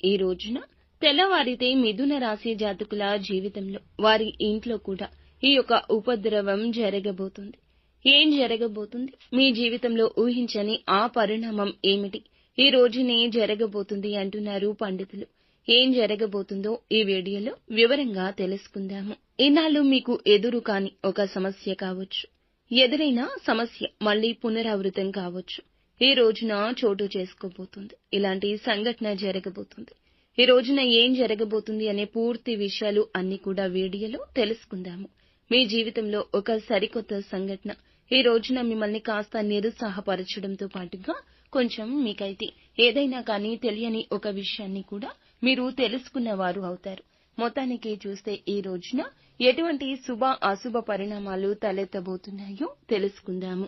ఈ రోజున తెల్లవారితే మిథున రాశి జాతకుల జీవితంలో వారి ఇంట్లో కూడా ఈ యొక్క ఉపద్రవం జరగబోతుంది. ఏం జరగబోతుంది? మీ జీవితంలో ఊహించని ఆ పరిణామం ఏమిటి? ఈ రోజునే జరగబోతుంది అంటున్నారు పండితులు. ఏం జరగబోతుందో ఈ వీడియోలో వివరంగా తెలుసుకుందాము. ఇన్నాళ్ళు మీకు ఎదురు కాని ఒక సమస్య కావచ్చు, ఎదురైన సమస్య మళ్లీ పునరావృతం కావచ్చు, ఈ రోజున చోటు చేసుకోబోతుంది. ఇలాంటి సంఘటన జరగబోతుంది. ఈ రోజున ఏం జరగబోతుంది అనే పూర్తి విషయాలు అన్ని కూడా వీడియోలో తెలుసుకుందాము. మీ జీవితంలో ఒక సరికొత్త సంఘటన ఈ రోజున మిమ్మల్ని కాస్త నిరుత్సాహపరచడంతో పాటుగా కొంచెం మీకైతే ఏదైనా కానీ తెలియని ఒక విషయాన్ని కూడా మీరు తెలుసుకున్నవారు అవుతారు. మొత్తానికి చూస్తే ఈ రోజున ఎటువంటి శుభ అశుభ పరిణామాలు తలెత్తబోతున్నాయో తెలుసుకుందాము.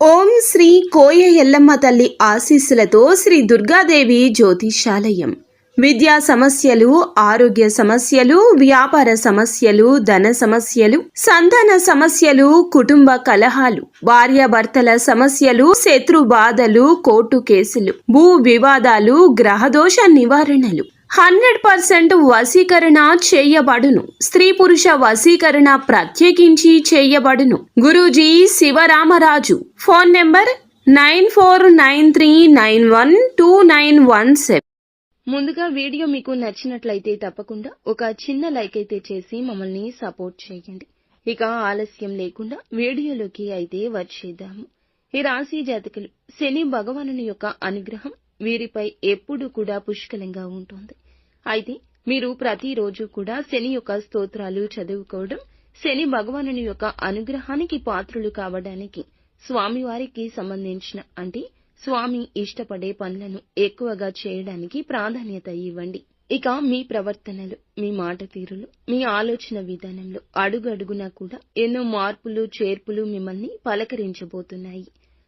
ఓం శ్రీ కోయ ఎల్లమ్మ తల్లి ఆశీస్సులతో శ్రీ దుర్గాదేవి జ్యోతిషాలయం. విద్యా సమస్యలు, ఆరోగ్య సమస్యలు, వ్యాపార సమస్యలు, ధన సమస్యలు, సంతాన సమస్యలు, కుటుంబ కలహాలు, భార్యాభర్తల సమస్యలు, శత్రు బాధలు, కోర్టు కేసులు, భూ వివాదాలు, గ్రహదోష నివారణలు 100% వశీకరణ చేయబడును. స్త్రీ పురుష వశీకరణ ప్రత్యేకించి చేయబడును. గురూజీ శివరామరాజు. Phone number 9493912917. ముందుగా వీడియో మీకు నచ్చినట్లయితే తప్పకుండా ఒక చిన్న లైక్ అయితే చేసి మమ్మల్ని సపోర్ట్ చేయండి. ఇక ఆలస్యం లేకుండా వీడియోలోకి అయితే వచ్చేద్దాము. ఈ రాశి జాతకులు శని భగవానుని యొక్క అనుగ్రహం వీరిపై ఎప్పుడూ కూడా పుష్కలంగా ఉంటుంది. అయితే మీరు ప్రతిరోజు కూడా శని యొక్క స్తోత్రాలు చదువుకోవడం, శని భగవానుని యొక్క అనుగ్రహానికి పాత్రులు కావడానికి స్వామివారికి సంబంధించిన అంటే స్వామి ఇష్టపడే పనులను ఎక్కువగా చేయడానికి ప్రాధాన్యత ఇవ్వండి. ఇక మీ ప్రవర్తనలు, మీ మాట తీరులు, మీ ఆలోచన విధానంలో అడుగడుగునా కూడా ఎన్నో మార్పులు చేర్పులు మిమ్మల్ని పలకరించబోతున్నాయి.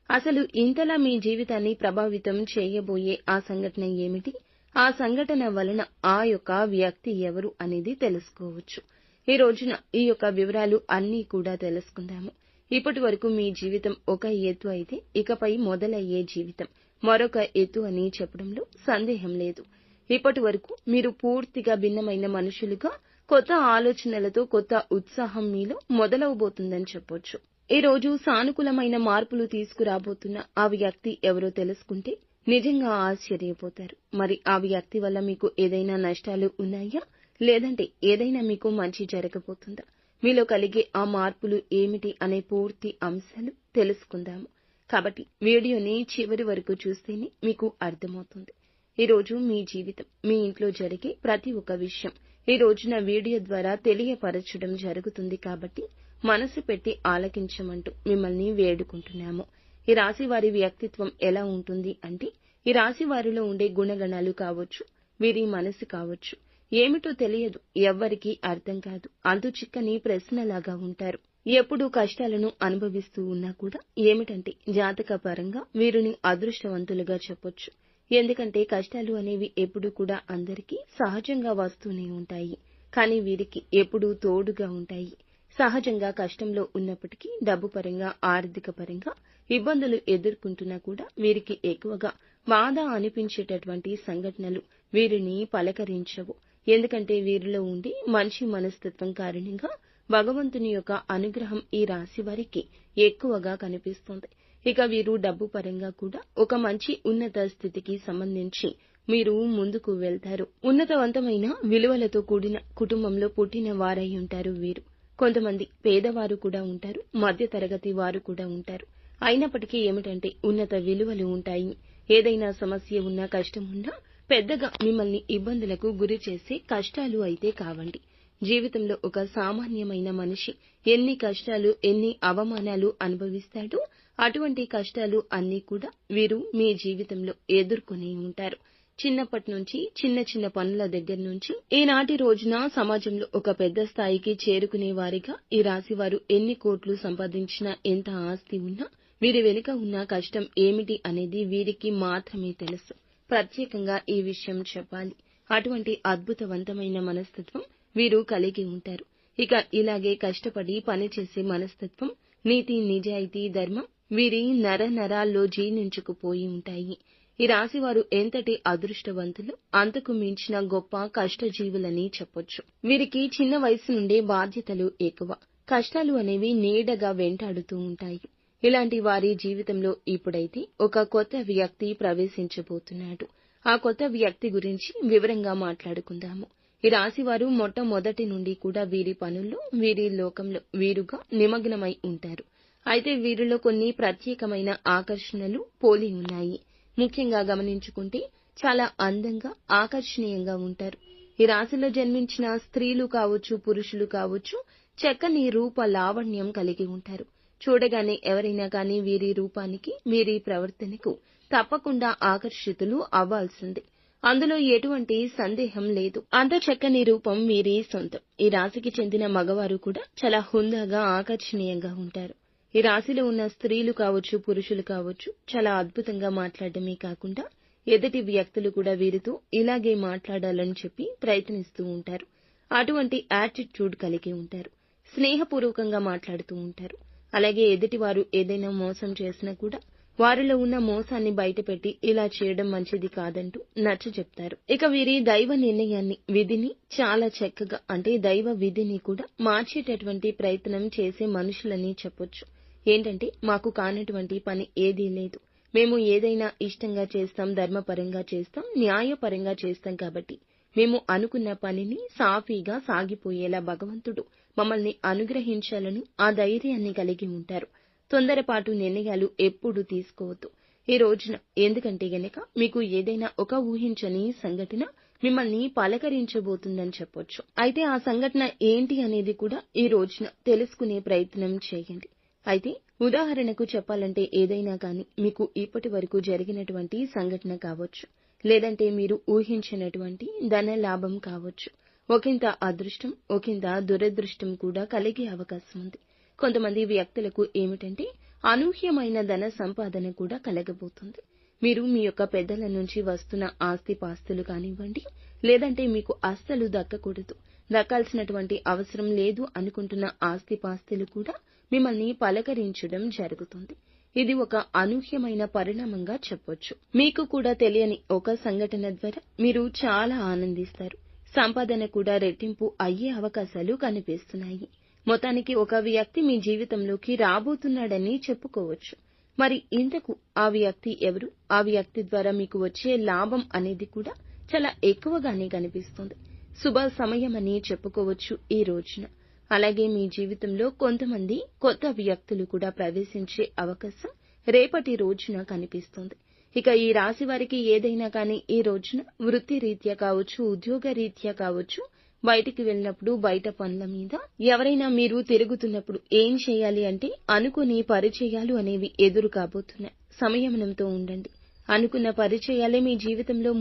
అసలు ఇంతలా మీ జీవితాన్ని ప్రభావితం చేయబోయే ఆ సంఘటన ఏమిటి? ఆ సంఘటన వలన ఆ యొక్క వ్యక్తి ఎవరు అనేది తెలుసుకోవచ్చు. ఈ రోజున ఈ యొక్క వివరాలు అన్నీ కూడా తెలుసుకుందాము. ఇప్పటి వరకు మీ జీవితం ఒక ఎత్తు అయితే ఇకపై మొదలయ్యే జీవితం మరొక ఎత్తు అని చెప్పడంలో సందేహం లేదు. ఇప్పటి వరకు మీరు పూర్తిగా భిన్నమైన మనుషులుగా కొత్త ఆలోచనలతో కొత్త ఉత్సాహం మీలో మొదలవబోతుందని చెప్పొచ్చు. ఈ రోజు సానుకూలమైన మార్పులు తీసుకురాబోతున్న ఆ వ్యక్తి ఎవరో తెలుసుకుంటే నిజంగా ఆశ్చర్యపోతారు. మరి ఆ వ్యక్తి వల్ల మీకు ఏదైనా నష్టాలు ఉన్నాయా, లేదంటే ఏదైనా మీకు మంచి జరగబోతుందా? మీలో కలిగే ఆ మార్పులు ఏమిటి అనే పూర్తి అంశాలు తెలుసుకుందాము. కాబట్టి వీడియోని చివరి వరకు చూస్తేనే మీకు అర్థమవుతుంది. ఈ రోజు మీ జీవితం, మీ ఇంట్లో జరిగే ప్రతి ఒక్క విషయం ఈ రోజున వీడియో ద్వారా తెలియపరచడం జరుగుతుంది. కాబట్టి మనసు పెట్టి ఆలకించమంటూ మిమ్మల్ని వేడుకుంటున్నాము. ఈ రాశి వారి వ్యక్తిత్వం ఎలా ఉంటుంది అంటే, ఈ రాశి వారిలో ఉండే గుణగణాలు కావచ్చు, వీరి మనసు కావచ్చు, ఏమిటో తెలియదు, ఎవ్వరికీ అర్థం కాదు, అంతు చిక్కని ప్రశ్నలాగా ఉంటారు. ఎప్పుడూ కష్టాలను అనుభవిస్తూ ఉన్నా కూడా ఏమిటంటే జాతక పరంగా వీరిని అదృష్టవంతులుగా చెప్పొచ్చు. ఎందుకంటే కష్టాలు అనేవి ఎప్పుడూ కూడా అందరికీ సహజంగా వస్తూనే ఉంటాయి. కానీ వీరికి ఎప్పుడూ తోడుగా ఉంటాయి. సహజంగా కష్టంలో ఉన్నప్పటికీ డబ్బు పరంగా, ఆర్థిక పరంగా ఇబ్బందులు ఎదుర్కొంటున్నా కూడా వీరికి ఎక్కువగా బాధ అనిపించేటటువంటి సంఘటనలు వీరిని పలకరించవు. ఎందుకంటే వీరిలో ఉండే మంచి మనస్తత్వం కారణంగా భగవంతుని యొక్క అనుగ్రహం ఈ రాశి వారికి ఎక్కువగా కనిపిస్తుంది. ఇక వీరు డబ్బు పరంగా కూడా ఒక మంచి ఉన్నత స్థితికి సంబంధించి మీరు ముందుకు వెళ్తారు. ఉన్నతవంతమైన విలువలతో కూడిన కుటుంబంలో పుట్టిన వారై ఉంటారు వీరు. కొంతమంది పేదవారు కూడా ఉంటారు, మధ్య తరగతి వారు కూడా ఉంటారు. అయినప్పటికీ ఏమిటంటే ఉన్నత విలువలు ఉంటాయి. ఏదైనా సమస్య ఉన్నా, కష్టం ఉన్నా పెద్దగా మిమ్మల్ని ఇబ్బందులకు గురి చేసే కష్టాలు అయితే కావండి. జీవితంలో ఒక సామాన్యమైన మనిషి ఎన్ని కష్టాలు, ఎన్ని అవమానాలు అనుభవిస్తాడో అటువంటి కష్టాలు అన్నీ కూడా వీరు మీ జీవితంలో ఎదుర్కొని ఉంటారు. చిన్నప్పటి నుంచి చిన్న చిన్న పనుల దగ్గర నుంచి ఈనాటి రోజున సమాజంలో ఒక పెద్ద స్థాయికి చేరుకునే వారిగా ఈ రాశి వారు ఎన్ని కోట్లు సంపాదించినా, ఎంత ఆస్తి ఉన్నా వీరి వెనుక ఉన్న కష్టం ఏమిటి అనేది వీరికి మాత్రమే తెలుసు. ప్రత్యేకంగా ఈ విషయం చెప్పాలి. అటువంటి అద్భుతవంతమైన మనస్తత్వం వీరు కలిగి ఉంటారు. ఇక ఇలాగే కష్టపడి పనిచేసే మనస్తత్వం, నీతి, నిజాయితీ, ధర్మం వీరి నర నరాల్లో జీర్ణించుకుపోయి ఉంటాయి. ఈ రాశి వారు ఎంతటి అదృష్టవంతులు, అంతకు మించిన గొప్ప కష్టజీవులని చెప్పొచ్చు. వీరికి చిన్న వయసు నుండే బాధ్యతలు ఎక్కువ, కష్టాలు అనేవి నీడగా వెంటాడుతూ ఉంటాయి. ఇలాంటి వారి జీవితంలో ఇప్పుడైతే ఒక కొత్త వ్యక్తి ప్రవేశించబోతున్నాడు. ఆ కొత్త వ్యక్తి గురించి వివరంగా మాట్లాడుకుందాము. ఈ రాశివారు మొట్టమొదటి నుండి కూడా వీరి పనుల్లో, వీరి లోకంలో వీరుగా నిమగ్నమై ఉంటారు. అయితే వీరిలో కొన్ని ప్రత్యేకమైన ఆకర్షణలు పోలి ఉన్నాయి. ముఖ్యంగా గమనించుకుంటే చాలా అందంగా, ఆకర్షణీయంగా ఉంటారు. ఈ రాశిలో జన్మించిన స్త్రీలు కావచ్చు, పురుషులు కావచ్చు, చక్కని రూప లావణ్యం కలిగి ఉంటారు. చూడగానే ఎవరైనా కానీ వీరి రూపానికి, వీరి ప్రవర్తనకు తప్పకుండా ఆకర్షితులు అవ్వాల్సిందే. అందులో ఎటువంటి సందేహం లేదు. అంత చక్కని రూపం వీరి సొంతం. ఈ రాశికి చెందిన మగవారు కూడా చాలా హుందాగా, ఆకర్షణీయంగా ఉంటారు. ఈ రాశిలో ఉన్న స్త్రీలు కావచ్చు, పురుషులు కావచ్చు, చాలా అద్భుతంగా మాట్లాడడమే కాకుండా ఎదుటి వ్యక్తులు కూడా వీరితో ఇలాగే మాట్లాడాలని చెప్పి ప్రయత్నిస్తూ ఉంటారు. అటువంటి యాటిట్యూడ్ కలిగి ఉంటారు. స్నేహపూర్వకంగా మాట్లాడుతూ ఉంటారు. అలాగే ఎదుటివారు ఏదైనా మోసం చేసినా కూడా వారిలో ఉన్న మోసాన్ని బయటపెట్టి ఇలా చేయడం మంచిది కాదంటూ నచ్చజెప్తారు. ఇక వీరి దైవ నిర్ణయాన్ని, విధిని చాలా చక్కగా, అంటే దైవ విధిని కూడా మార్చేటటువంటి ప్రయత్నం చేసే మనుషులని చెప్పొచ్చు. ఏంటంటే, మాకు కానటువంటి పని ఏదీ లేదు, మేము ఏదైనా ఇష్టంగా చేస్తాం, ధర్మపరంగా చేస్తాం, న్యాయపరంగా చేస్తాం, కాబట్టి మేము అనుకున్న పనిని సాఫీగా సాగిపోయేలా భగవంతుడు మమ్మల్ని అనుగ్రహించాలని ఆ ధైర్యాన్ని కలిగి ఉంటారు. తొందరపాటు నిర్ణయాలు ఎప్పుడూ తీసుకోవద్దు ఈ రోజున. ఎందుకంటే గనక మీకు ఏదైనా ఒక ఊహించని సంఘటన మిమ్మల్ని పలకరించబోతుందని చెప్పొచ్చు. అయితే ఆ సంఘటన ఏంటి అనేది కూడా ఈ రోజున తెలుసుకునే ప్రయత్నం చేయండి. అయితే ఉదాహరణకు చెప్పాలంటే, ఏదైనా కానీ మీకు ఇప్పటి వరకు జరిగినటువంటి సంఘటన కావచ్చు, లేదంటే మీరు ఊహించినటువంటి ధన లాభం కావచ్చు. ఒకంత అదృష్టం, ఒకంత దురదృష్టం కూడా కలిగే అవకాశం ఉంది. కొంతమంది వ్యక్తులకు ఏమిటంటే, అనూహ్యమైన ధన సంపాదన కూడా కలగబోతుంది. మీరు మీ యొక్క పెద్దల నుంచి వస్తున్న ఆస్తిపాస్తులు కానివ్వండి, లేదంటే మీకు అస్సలు దక్కకూడదు, దక్కాల్సినటువంటి అవసరం లేదు అనుకుంటున్న ఆస్తిపాస్తులు కూడా మిమ్మల్ని పలకరించడం జరుగుతుంది. ఇది ఒక అనూహ్యమైన పరిణామంగా చెప్పొచ్చు. మీకు కూడా తెలియని ఒక సంఘటన ద్వారా మీరు చాలా ఆనందిస్తారు. సంపాదన కూడా రెట్టింపు అయ్యే అవకాశాలు కనిపిస్తున్నాయి. మొత్తానికి ఒక వ్యక్తి మీ జీవితంలోకి రాబోతున్నాడని చెప్పుకోవచ్చు. మరి ఇంతకు ఆ వ్యక్తి ఎవరు? ఆ వ్యక్తి ద్వారా మీకు వచ్చే లాభం అనేది కూడా చాలా ఎక్కువగానే కనిపిస్తుంది. శుభ సమయమని చెప్పుకోవచ్చు ఈ రోజున. అలాగే మీ జీవితంలో కొంతమంది కొత్త వ్యక్తులు కూడా ప్రవేశించే అవకాశం రేపటి రోజున కనిపిస్తుంది. ఇక ఈ రాశి వారికి ఏదైనా కానీ ఈ రోజున వృత్తి రీత్యా కావచ్చు, ఉద్యోగ రీత్యా కావచ్చు, బయటికి వెళ్ళినప్పుడు, బయట పనుల మీద ఎవరైనా మీరు తిరుగుతున్నప్పుడు ఏం చేయాలి అంటే, అనుకుని పరిచయాలు అనేవి ఎదురు కాబోతున్నాయి. సంయమనంతో ఉండండి. అనుకున్న పరిచయాలే మీ జీవితంలో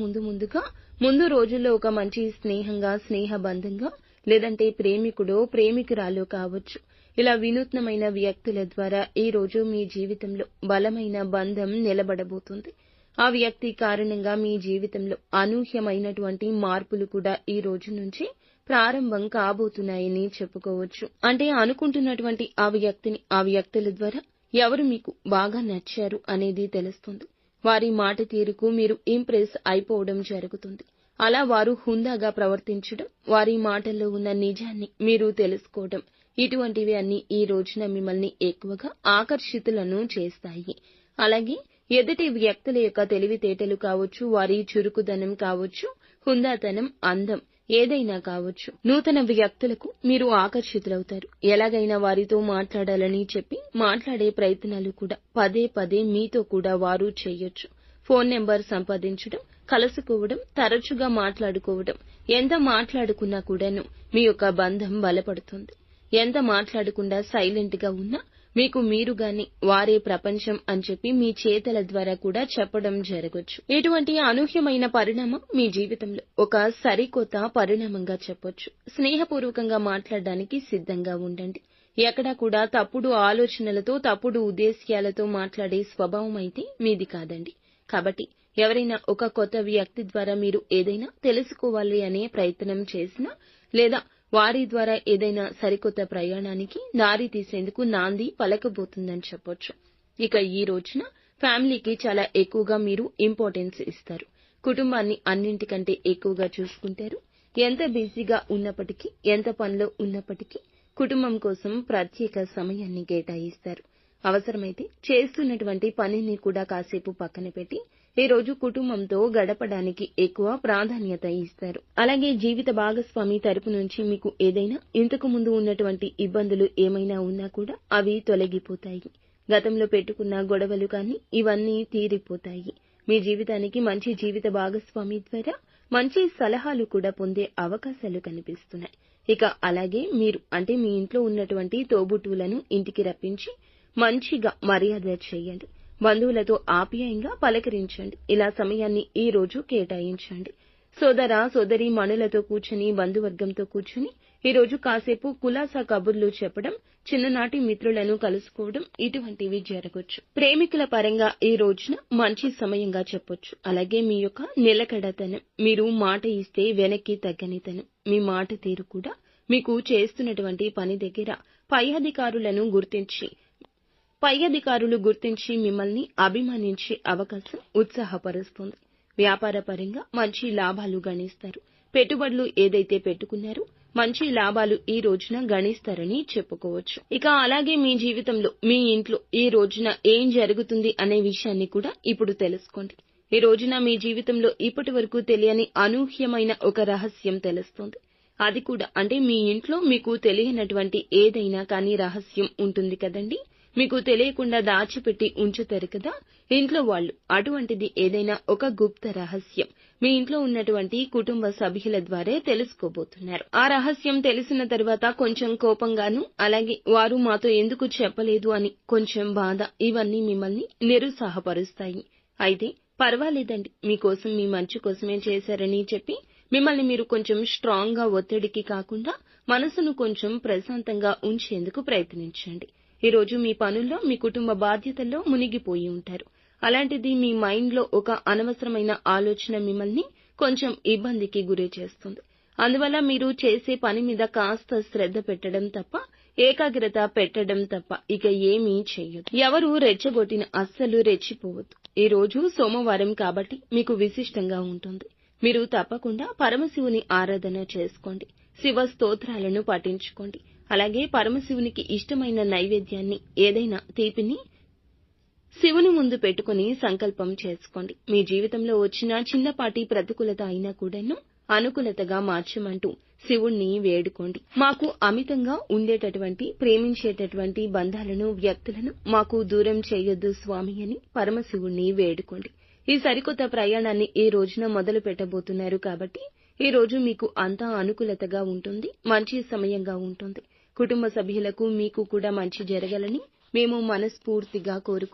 ముందు రోజుల్లో ఒక మంచి స్నేహంగా, స్నేహబంధంగా, లేదంటే ప్రేమికుడో ప్రేమికురాలో కావచ్చు. ఇలా వినూత్నమైన వ్యక్తుల ద్వారా ఈ రోజు మీ జీవితంలో బలమైన బంధం నిలబడబోతుంది. ఆ వ్యక్తి కారణంగా మీ జీవితంలో అనూహ్యమైనటువంటి మార్పులు కూడా ఈ రోజు నుంచి ప్రారంభం కాబోతున్నాయని చెప్పుకోవచ్చు. అంటే అనుకుంటున్నటువంటి ఆ వ్యక్తిని, ఆ వ్యక్తుల ద్వారా ఎవరు మీకు బాగా నచ్చారు అనేది తెలుస్తుంది. వారి మాట తీరుకు మీరు ఇంప్రెస్ అయిపోవడం జరుగుతుంది. అలా వారు హుందాగా ప్రవర్తించడం, వారి మాటల్లో ఉన్న నిజాన్ని మీరు తెలుసుకోవడం, ఇటువంటివి అన్ని ఈ రోజున మిమ్మల్ని ఎక్కువగా ఆకర్షితులను చేస్తాయి. అలాగే ఎదుటి వ్యక్తుల యొక్క తెలివితేటలు కావచ్చు, వారి చురుకుదనం కావచ్చు, హుందాతనం, అందం ఏదైనా కావచ్చు. నూతన వ్యక్తులకు మీరు ఆకర్షితులవుతారు. ఎలాగైనా వారితో మాట్లాడాలని చెప్పి మాట్లాడే ప్రయత్నాలు కూడా పదే పదే మీతో కూడా వారు చేయొచ్చు. ఫోన్ నెంబర్ సంపాదించడం, కలుసుకోవడం, తరచుగా మాట్లాడుకోవడం, ఎంత మాట్లాడుకున్నా కూడాను మీ యొక్క బంధం బలపడుతుంది. ఎంత మాట్లాడకుండా సైలెంట్ గా ఉన్నా మీకు మీరుగానే వారే ప్రపంచం అని చెప్పి మీ చేతల ద్వారా కూడా చెప్పడం జరగొచ్చు. ఇటువంటి అనూహ్యమైన పరిణామం మీ జీవితంలో ఒక సరికొత్త పరిణామంగా చెప్పొచ్చు. స్నేహపూర్వకంగా మాట్లాడడానికి సిద్ధంగా ఉండండి. ఎక్కడా కూడా తప్పుడు ఆలోచనలతో, తప్పుడు ఉద్దేశ్యాలతో మాట్లాడే స్వభావం అయితే మీది కాదండి. కాబట్టి ఎవరైనా ఒక కొత్త వ్యక్తి ద్వారా మీరు ఏదైనా తెలుసుకోవాలి అనే ప్రయత్నం చేసినా, లేదా వారి ద్వారా ఏదైనా సరికొత్త ప్రయాణానికి దారి తీసేందుకు నాంది పలకబోతుందని చెప్పొచ్చు. ఇక ఈ రోజున ఫ్యామిలీకి చాలా ఎక్కువగా మీరు ఇంపార్టెన్స్ ఇస్తారు. కుటుంబాన్ని అన్నింటికంటే ఎక్కువగా చూసుకుంటారు. ఎంత బిజీగా ఉన్నప్పటికీ, ఎంత పనిలో ఉన్నప్పటికీ కుటుంబం కోసం ప్రత్యేక సమయాన్ని కేటాయిస్తారు. అవసరమైతే చేస్తున్నటువంటి పనిని కూడా కాసేపు పక్కన పెట్టి ఈ రోజు కుటుంబంతో గడపడానికి ఎక్కువ ప్రాధాన్యత ఇస్తారు. అలాగే జీవిత భాగస్వామి తరపు నుంచి మీకు ఏదైనా ఇంతకు ముందు ఉన్నటువంటి ఇబ్బందులు ఏమైనా ఉన్నా కూడా అవి తొలగిపోతాయి. గతంలో పెట్టుకున్న గొడవలు కానీ ఇవన్నీ తీరిపోతాయి. మీ జీవితానికి మంచి జీవిత భాగస్వామి ద్వారా మంచి సలహాలు కూడా పొందే అవకాశాలు కనిపిస్తున్నాయి. ఇక అలాగే మీరు అంటే మీ ఇంట్లో ఉన్నటువంటి తోబుట్టువులను ఇంటికి రప్పించి మంచిగా మర్యాద చేయండి. బంధువులతో ఆప్యాయంగా పలకరించండి. ఇలా సమయాన్ని ఈ రోజు కేటాయించండి. సోదర సోదరి మణులతో కూర్చుని బంధువర్గంతో కూర్చుని ఈ రోజు కాసేపు కులాసా కబుర్లు చెప్పడం, చిన్ననాటి మిత్రులను కలుసుకోవడం ఇటువంటివి జరగొచ్చు. ప్రేమికుల పరంగా ఈ రోజున మంచి సమయంగా చెప్పొచ్చు. అలాగే మీ యొక్క నిలకడతనం, మీరు మాట ఇస్తే వెనక్కి తగ్గనితనం, మీ మాట తీరు కూడా మీకు చేస్తున్నటువంటి పని దగ్గర పై అధికారులు గుర్తించి మిమ్మల్ని అభిమానించే అవకాశం ఉత్సాహపరుస్తుంది. వ్యాపార పరంగా మంచి లాభాలు గణిస్తారు. పెట్టుబడులు ఏదైతే పెట్టుకున్నారో మంచి లాభాలు ఈ రోజున గణిస్తారని చెప్పుకోవచ్చు. ఇక అలాగే మీ జీవితంలో మీ ఇంట్లో ఈ రోజున ఏం జరుగుతుంది అనే విషయాన్ని కూడా ఇప్పుడు తెలుసుకోండి. ఈ రోజున మీ జీవితంలో ఇప్పటి వరకు తెలియని అనూహ్యమైన ఒక రహస్యం తెలుస్తుంది. అది కూడా అంటే మీ ఇంట్లో మీకు తెలియనటువంటి ఏదైనా కానీ రహస్యం ఉంటుంది కదండి. మీకు తెలియకుండా దాచిపెట్టి ఉంచుతారు కదా ఇంట్లో వాళ్ళు. అటువంటిది ఏదైనా ఒక గుప్త రహస్యం మీ ఇంట్లో ఉన్నటువంటి కుటుంబ సభ్యుల ద్వారా తెలుసుకోబోతున్నారు. ఆ రహస్యం తెలిసిన తర్వాత కొంచెం కోపంగాను, అలాగే వారు మాతో ఎందుకు చెప్పలేదు అని కొంచెం బాధ, ఇవన్నీ మిమ్మల్ని నిరుత్సాహపరుస్తాయి. అయితే పర్వాలేదండి, మీకోసం మీ మంచి కోసమే చేశారని చెప్పి మిమ్మల్ని మీరు కొంచెం స్ట్రాంగ్ గా ఒత్తిడికి కాకుండా మనసును కొంచెం ప్రశాంతంగా ఉంచేందుకు ప్రయత్నించండి. ఈ రోజు మీ పనుల్లో మీ కుటుంబ బాధ్యతల్లో మునిగిపోయి ఉంటారు. అలాంటిది మీ మైండ్ లో ఒక అనవసరమైన ఆలోచన మిమ్మల్ని కొంచెం ఇబ్బందికి గురి చేస్తుంది. అందువల్ల మీరు చేసే పని మీద కాస్త శ్రద్ధ పెట్టడం తప్ప, ఏకాగ్రత పెట్టడం తప్ప ఇక ఏమీ చెయ్యదు. ఎవరు రెచ్చగొట్టిన అస్సలు రెచ్చిపోవద్దు. ఈ రోజు సోమవారం కాబట్టి మీకు విశిష్టంగా ఉంటుంది. మీరు తప్పకుండా పరమశివుని ఆరాధన చేసుకోండి. శివ స్తోత్రాలను పఠించుకోండి. అలాగే పరమశివునికి ఇష్టమైన నైవేద్యాన్ని ఏదైనా తీపిని శివుని ముందు పెట్టుకుని సంకల్పం చేసుకోండి. మీ జీవితంలో వచ్చిన చిన్నపాటి ప్రతికూలత అయినా కూడాను అనుకూలతగా మార్చమంటూ శివుణ్ణి వేడుకోండి. మాకు అమితంగా ఉండేటటువంటి ప్రేమించేటటువంటి బంధాలను, వ్యక్తులను మాకు దూరం చేయొద్దు స్వామి అని పరమశివుణ్ణి వేడుకోండి. ఈ సరికొత్త ప్రయాణాన్ని ఈ రోజున మొదలు పెట్టబోతున్నారు కాబట్టి ఈ రోజు మీకు అంతా అనుకూలతగా ఉంటుంది. మంచి సమయంగా ఉంటుంది. కుటుంబ సభ్యులకు మీకు కూడా మంచి జరగాలని మేము మనస్ఫూర్తిగా కోరుకుంటున్నాం.